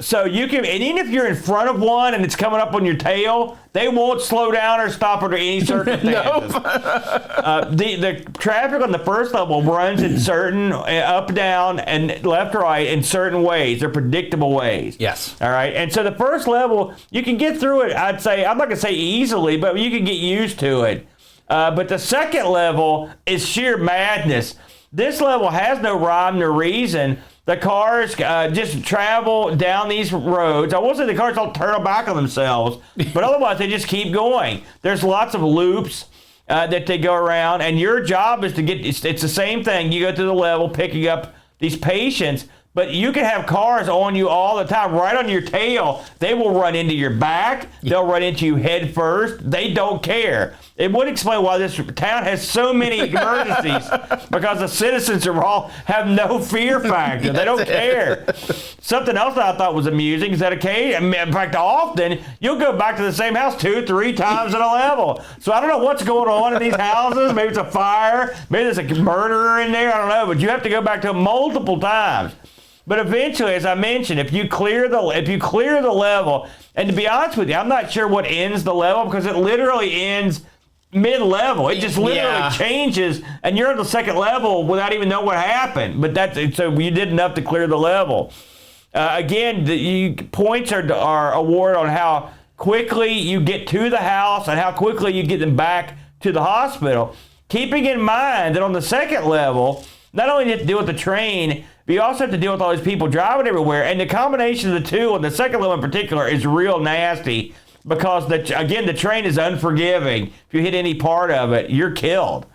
Speaker 1: So you can, and even if you're in front of one and it's coming up on your tail, they won't slow down or stop under any circumstances. The traffic on the first level runs in certain up, down, and left, right in certain ways. They're predictable ways.
Speaker 2: Yes.
Speaker 1: All right. And so the first level, you can get through it. I'd say, I'm not gonna say easily, but you can get used to it. But the second level is sheer madness. This level has no rhyme nor reason. The cars just travel down these roads. I won't say the cars don't turn back on themselves, but otherwise they just keep going. There's lots of loops that they go around, and your job is to get, it's the same thing. You go through the level picking up these patients, but you can have cars on you all the time, right on your tail. They will run into your back. They'll run into you head first. They don't care. It would explain why this town has so many emergencies, because the citizens have no fear factor. They don't care. Something else that I thought was amusing is that in fact, often you'll go back to the same house 2-3 times in a level. So I don't know what's going on in these houses. Maybe it's a fire. Maybe there's a murderer in there. I don't know. But you have to go back to them multiple times. But eventually, as I mentioned, if you clear the level, and to be honest with you, I'm not sure what ends the level, because it literally ends mid-level. It just literally changes, and you're on the second level without even knowing what happened. But so you did enough to clear the level. Again, points are awarded on how quickly you get to the house and how quickly you get them back to the hospital. Keeping in mind that on the second level, not only do you have to deal with the train, but you also have to deal with all these people driving everywhere. And the combination of the two, and the second level in particular, is real nasty because, the train is unforgiving. If you hit any part of it, you're killed.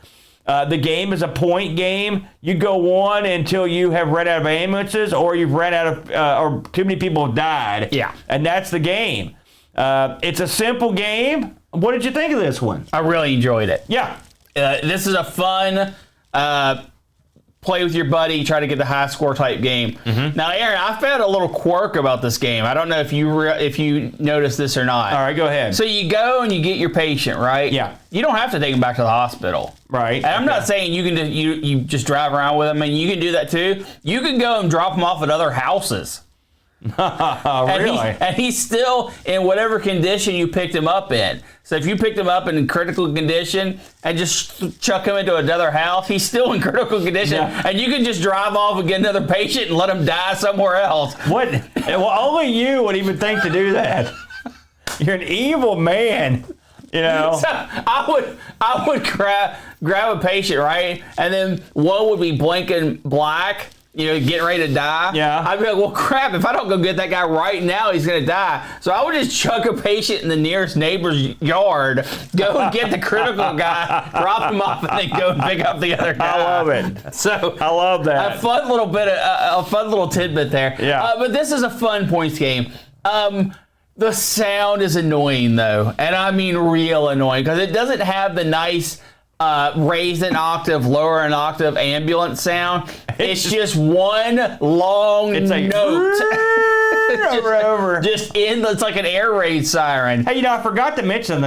Speaker 1: The game is a point game. You go on until you have run out of ambulances or you've run out of, or too many people have died.
Speaker 2: Yeah.
Speaker 1: And that's the game. It's a simple game. What did you think of this one?
Speaker 2: I really enjoyed it.
Speaker 1: Yeah.
Speaker 2: This is a fun play with your buddy, try to get the high score type game. Mm-hmm. Now, Aaron, I found a little quirk about this game. I don't know if you noticed this or not.
Speaker 1: All right, go ahead.
Speaker 2: So you go and you get your patient, right?
Speaker 1: Yeah.
Speaker 2: You don't have to take him back to the hospital.
Speaker 1: Right.
Speaker 2: And I'm not saying you can you just drive around with him, and you can do that too. You can go and drop him off at other houses.
Speaker 1: Really?
Speaker 2: And he's still in whatever condition you picked him up in. So if you picked him up in critical condition and just chuck him into another house, he's still in critical condition. Yeah. And you can just drive off and get another patient and let him die somewhere else.
Speaker 1: What? Well, only you would even think to do that. You're an evil man. You know.
Speaker 2: So I would grab a patient, right? And then one would be blinking black, getting ready to die.
Speaker 1: Yeah.
Speaker 2: I'd be like, well, crap, if I don't go get that guy right now, he's going to die. So I would just chuck a patient in the nearest neighbor's yard, go and get the critical guy, drop him off, and then go and pick up the other guy.
Speaker 1: I love it.
Speaker 2: So
Speaker 1: I love that.
Speaker 2: A fun little tidbit there.
Speaker 1: Yeah.
Speaker 2: But this is a fun points game. The sound is annoying, though. And I mean real annoying, because it doesn't have the nice raise an octave, lower an octave ambulance sound. It's just one long note.
Speaker 1: Over.
Speaker 2: It's like an air raid siren.
Speaker 1: Hey, I forgot to mention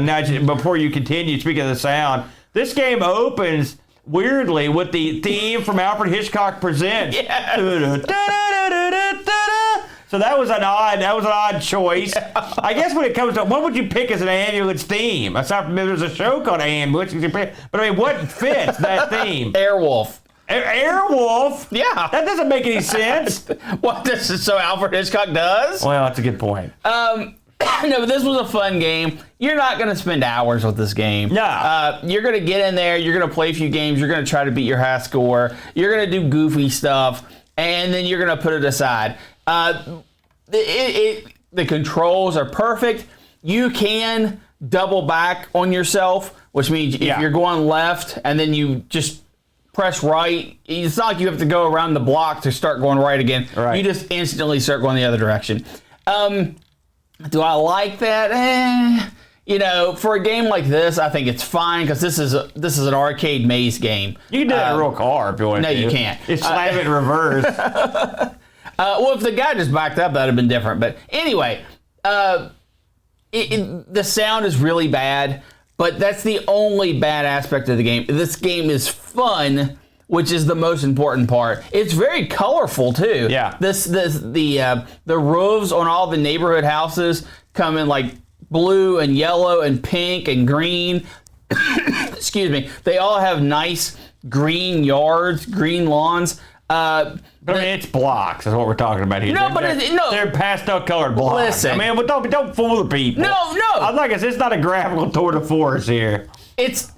Speaker 1: before you continue, speaking of the sound, this game opens weirdly with the theme from Alfred Hitchcock Presents.
Speaker 2: Yeah.
Speaker 1: So that was an odd choice. I guess when it comes to what would you pick as an ambulance theme? Aside from there's a show called Ambulance, but I mean, what fits that theme?
Speaker 2: Airwolf.
Speaker 1: Airwolf?
Speaker 2: Yeah.
Speaker 1: That doesn't make any sense.
Speaker 2: What? This is so Alfred Hitchcock does?
Speaker 1: Well, that's a good point.
Speaker 2: No, but this was a fun game. You're not going to spend hours with this game.
Speaker 1: No.
Speaker 2: You're going to get in there. You're going to play a few games. You're going to try to beat your high score. You're going to do goofy stuff, and then you're going to put it aside. The controls are perfect. You can double back on yourself, which means if you're going left and then you just press right, it's not like you have to go around the block to start going right again.
Speaker 1: Right.
Speaker 2: You just instantly start going the other direction. Do I like that? For a game like this, I think it's fine because this is an arcade maze game.
Speaker 1: You can do that in a real car if you want to.
Speaker 2: No, you can't.
Speaker 1: Just slam it in reverse.
Speaker 2: Well, if the guy just backed up, that would have been different. But anyway, the sound is really bad, but that's the only bad aspect of the game. This game is fun, which is the most important part. It's very colorful too.
Speaker 1: Yeah.
Speaker 2: The roofs on all the neighborhood houses come in like blue and yellow and pink and green. Excuse me. They all have nice green yards, green lawns.
Speaker 1: But I mean, it's blocks. That's what we're talking about here.
Speaker 2: No,
Speaker 1: they're pastel-colored blocks.
Speaker 2: Listen,
Speaker 1: I mean, don't fool the people.
Speaker 2: No.
Speaker 1: Like I said, it's not a graphical tour de force here.
Speaker 2: It's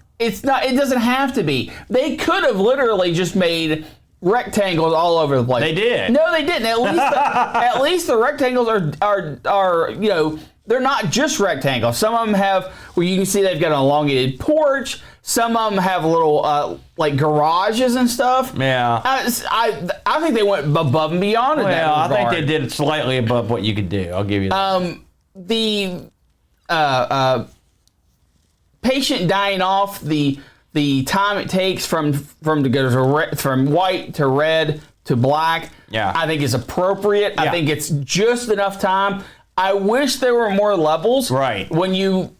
Speaker 2: not. It doesn't have to be. They could have literally just made rectangles all over the place.
Speaker 1: They did.
Speaker 2: No, they didn't. At least the rectangles are they're not just rectangles. Some of them have where you can see they've got an elongated porch. Some of them have little like garages and stuff.
Speaker 1: Yeah.
Speaker 2: I think they went above and beyond in that regard.
Speaker 1: I think they did it slightly above what you could do. I'll give you that.
Speaker 2: The patient dying off, the time it takes from white to red to black, I think is appropriate.
Speaker 1: Yeah.
Speaker 2: I think it's just enough time. I wish there were more levels.
Speaker 1: Right.
Speaker 2: When you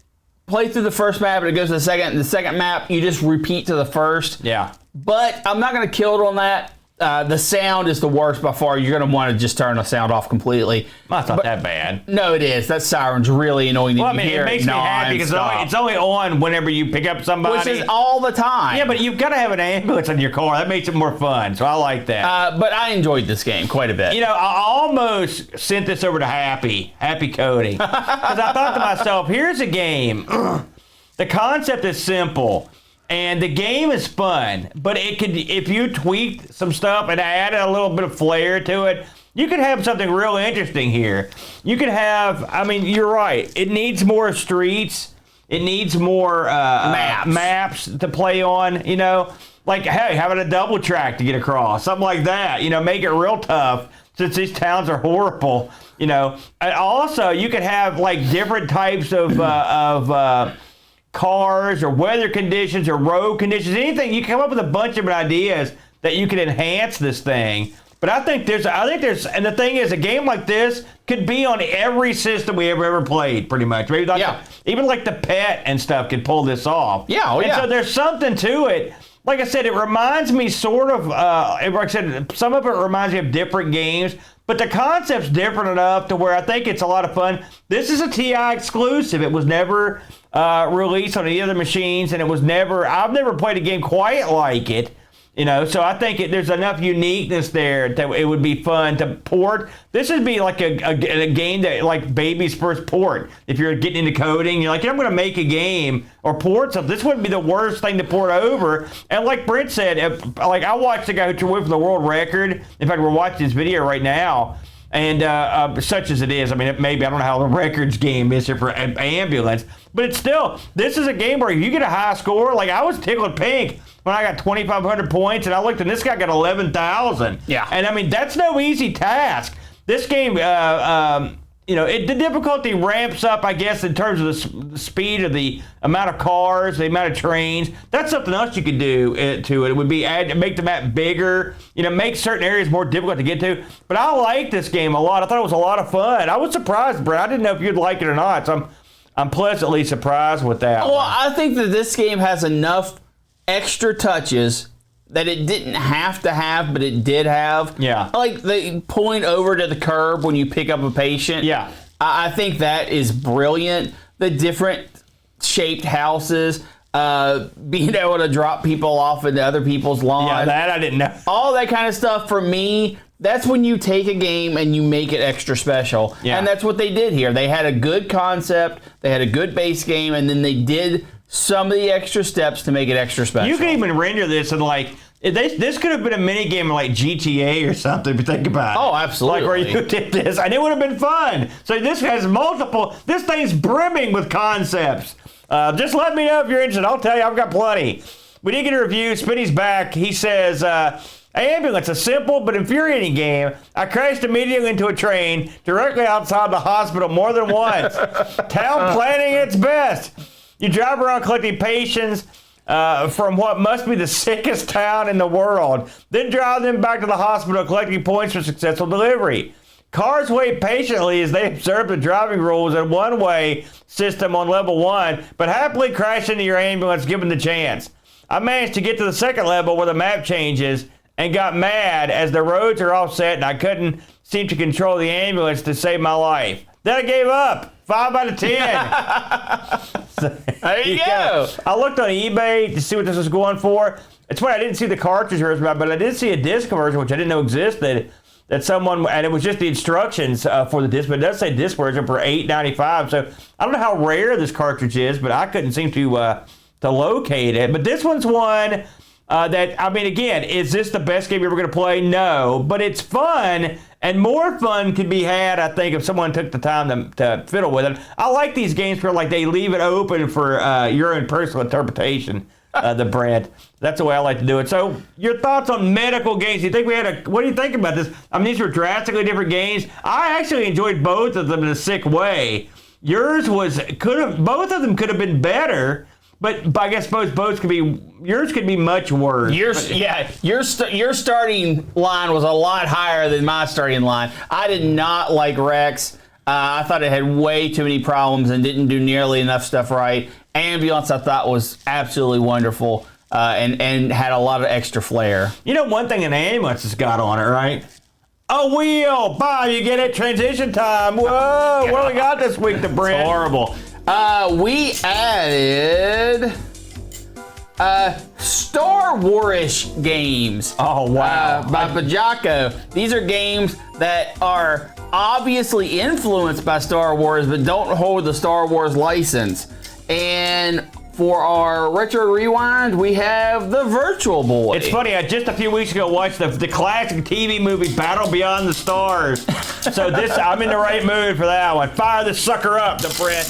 Speaker 2: play through the first map and it goes to the second map, you just repeat to the first.
Speaker 1: Yeah.
Speaker 2: But I'm not going to kill it on that. The sound is the worst by far. You're going to want to just turn the sound off completely.
Speaker 1: Well, that's not that bad.
Speaker 2: No, it is. That siren's really annoying.
Speaker 1: Well, I mean, it makes me happy because it's only on whenever you pick up somebody.
Speaker 2: Which is all the time.
Speaker 1: Yeah, but you've got to have an ambulance in your car. That makes it more fun, so I like that.
Speaker 2: But I enjoyed this game quite a bit.
Speaker 1: I almost sent this over to Happy Coding, because I thought to myself, here's a game. The concept is simple. And the game is fun, but it could, if you tweaked some stuff and added a little bit of flair to it, you could have something real interesting here. You could have, I mean, you're right. It needs more streets. It needs more maps to play on, you know. Like, hey, having a double track to get across, something like that. You know, make it real tough since these towns are horrible, you know. And also, you could have, like, different types of cars or weather conditions or road conditions, anything. You come up with a bunch of ideas that you can enhance this thing. But I think there's, and the thing is, a game like this could be on every system we ever played, pretty much. Maybe like even like the Pet and stuff could pull this off.
Speaker 2: Yeah,
Speaker 1: and so there's something to it. Like I said, it reminds me sort of, like I said, some of it reminds me of different games, but the concept's different enough to where I think it's a lot of fun. This is a TI exclusive. It was never released on any other machines, and I've never played a game quite like it. You know, so I think there's enough uniqueness there that it would be fun to port. This would be like a game that, like, baby's first port. If you're getting into coding, you're like, I'm going to make a game or port something. This wouldn't be the worst thing to port over. And like Brent said, like, I watched the guy who went for the world record. In fact, we're watching this video right now. And such as it is, I mean, maybe, I don't know how the records game is here for Ambulance, but it's still, this is a game where if you get a high score, like, I was tickled pink when I got 2,500 points, and I looked and this guy got 11,000.
Speaker 2: Yeah.
Speaker 1: And I mean, that's no easy task. This game, you know, the difficulty ramps up, I guess, in terms of the speed of the amount of cars, the amount of trains. That's something else you could do to it. It would be make the map bigger, you know, make certain areas more difficult to get to. But I like this game a lot. I thought it was a lot of fun. I was surprised, Brad. I didn't know if you'd like it or not. So I'm pleasantly surprised with that.
Speaker 2: Well, I think that this game has enough extra touches that it didn't have to have, but it did have.
Speaker 1: Yeah.
Speaker 2: Like the pulling over to the curb when you pick up a patient.
Speaker 1: Yeah.
Speaker 2: I think that is brilliant. The different shaped houses, being able to drop people off into other people's lawns.
Speaker 1: Yeah, that I didn't know.
Speaker 2: All that kind of stuff, for me, that's when you take a game and you make it extra special.
Speaker 1: Yeah.
Speaker 2: And that's what they did here. They had a good concept, they had a good base game, and then they did some of the extra steps to make it extra special.
Speaker 1: You can even render this and, like, this could have been a mini game like GTA or something, if you think about it.
Speaker 2: Oh, absolutely.
Speaker 1: Like where you did this, and it would have been fun. So this has multiple, this thing's brimming with concepts. Just let me know if you're interested. I'll tell you, I've got plenty. We did get a review. Spinny's back. He says, Ambulance, a simple but infuriating game. I crashed immediately into a train directly outside the hospital more than once. Town planning at its best. You drive around collecting patients from what must be the sickest town in the world, then drive them back to the hospital collecting points for successful delivery. Cars wait patiently as they observe the driving rules and one-way system on level 1, but happily crash into your ambulance given the chance. I managed to get to the second level where the map changes and got mad as the roads are offset and I couldn't seem to control the ambulance to save my life. Then I gave up. 5 out of 10.
Speaker 2: There you go.
Speaker 1: I looked on eBay to see what this was going for. It's funny, I didn't see the cartridge version, but I did see a disc version, which I didn't know existed. That someone, and it was just the instructions for the disc, but it does say disc version for $8.95. So I don't know how rare this cartridge is, but I couldn't seem to locate it. But this one's one that, I mean, again, is this the best game you're ever going to play? No, but it's fun, and more fun could be had, I think, if someone took the time to fiddle with it. I like these games where, like, they leave it open for your own personal interpretation, the Brent. That's the way I like to do it. So, your thoughts on medical games? You think what do you think about this? I mean, these were drastically different games. I actually enjoyed both of them in a sick way. Yours both of them could have been better. But I guess both could be. Yours could be much worse.
Speaker 2: Your starting line was a lot higher than my starting line. I did not like Rex. I thought it had way too many problems and didn't do nearly enough stuff right. Ambulance, I thought, was absolutely wonderful and had a lot of extra flair.
Speaker 1: You know, one thing an ambulance has got on it, right? A wheel. Bye. You get it. Transition time. Whoa. What do we got this week, the Brent?
Speaker 2: It's horrible. We added Star Wars-ish games.
Speaker 1: Oh, wow.
Speaker 2: By Bajako. These are games that are obviously influenced by Star Wars, but don't hold the Star Wars license. And For our Retro Rewind, we have the Virtual Boy.
Speaker 1: It's funny, I just a few weeks ago watched the classic TV movie Battle Beyond the Stars. So I'm in the right mood for that one. Fire this sucker up, the Brent.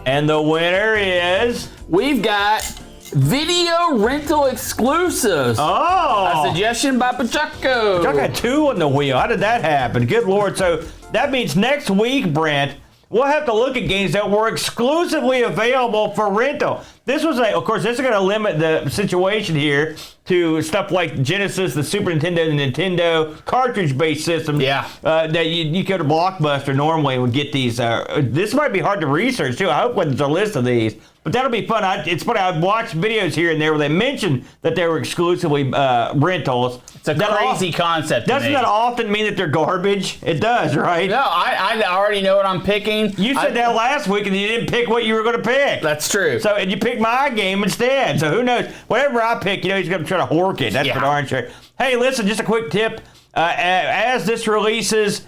Speaker 1: And the winner is...
Speaker 2: We've got video rental exclusives.
Speaker 1: Oh!
Speaker 2: A suggestion by Pacheco.
Speaker 1: I got 2 on the wheel. How did that happen? Good Lord. So that means next week, Brent, we'll have to look at games that were exclusively available for rental. This of course, this is going to limit the situation here to stuff like Genesis, the Super Nintendo, the Nintendo cartridge-based systems.
Speaker 2: Yeah.
Speaker 1: That you go to Blockbuster normally and would get these. This might be hard to research, too. I hope there's a list of these. But that'll be fun. It's funny. I've watched videos here and there where they mention that they were exclusively rentals.
Speaker 2: It's a crazy concept.
Speaker 1: Doesn't that often mean that they're garbage? It does, right?
Speaker 2: No, I already know what I'm picking.
Speaker 1: You said that last week and you didn't pick what you were going to pick.
Speaker 2: That's true.
Speaker 1: So, and you picked my game instead. So who knows? Whatever I pick, he's going to try to hork it. That's for darn sure. Hey, listen, just a quick tip. As this releases,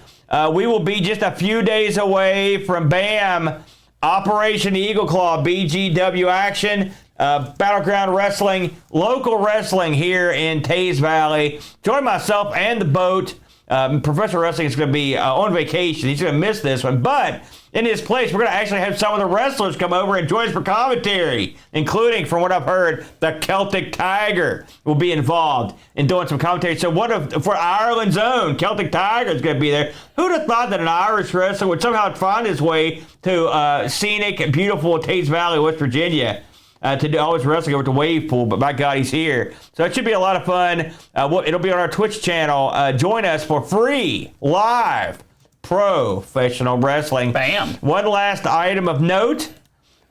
Speaker 1: we will be just a few days away from BAM, Operation Eagle Claw, BGW action. Battleground Wrestling, local wrestling here in Taze Valley. Join myself and the boat. Professor Wrestling is going to be on vacation. He's going to miss this one. But in his place, we're going to actually have some of the wrestlers come over and join us for commentary, including, from what I've heard, the Celtic Tiger will be involved in doing some commentary. So what if, for Ireland's own, Celtic Tiger is going to be there. Who'd have thought that an Irish wrestler would somehow find his way to scenic and beautiful Taze Valley, West Virginia, to do all his wrestling over to Wave Pool, but by God, he's here. So it should be a lot of fun. It'll be on our Twitch channel. Join us for free, live, professional wrestling.
Speaker 2: Bam.
Speaker 1: One last item of note,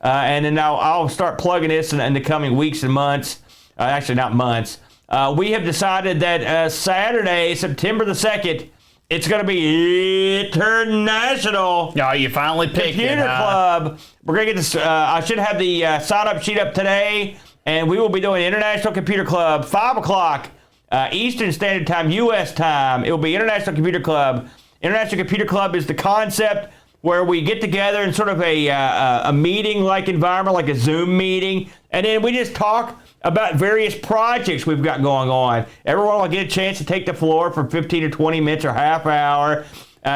Speaker 1: and then I'll start plugging this in the coming weeks and months. Actually, not months. We have decided that Saturday, September the 2nd, it's going to be International.
Speaker 2: No, you finally picked
Speaker 1: Computer Club. We're going to get this. I should have the sign-up sheet up today, and we will be doing International Computer Club, 5 o'clock Eastern Standard Time, U.S. time. It will be International Computer Club. International Computer Club is the concept where we get together in sort of a meeting-like environment, like a Zoom meeting, and then we just talk about various projects we've got going on. Everyone will get a chance to take the floor for 15 or 20 minutes or half hour.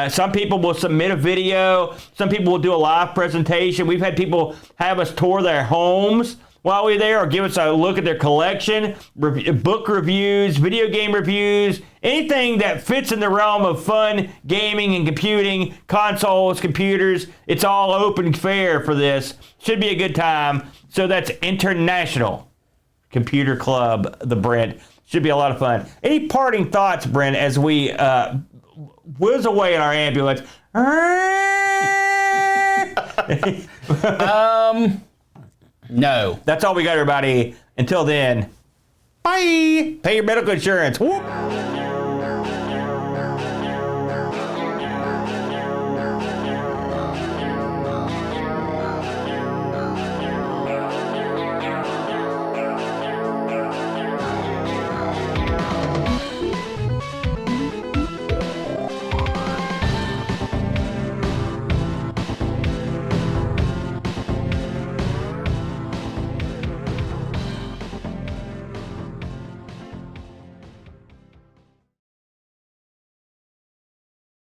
Speaker 1: Some people will submit a video. Some people will do a live presentation. We've had people have us tour their homes while we're there, or give us a look at their collection, book reviews, video game reviews, anything that fits in the realm of fun, gaming and computing, consoles, computers. It's all open fair for this. Should be a good time. So that's International Computer Club, the Brent. Should be a lot of fun. Any parting thoughts, Brent, as we whiz away in our ambulance?
Speaker 2: No.
Speaker 1: That's all we got, everybody. Until then, bye. Pay your medical insurance. Whoop.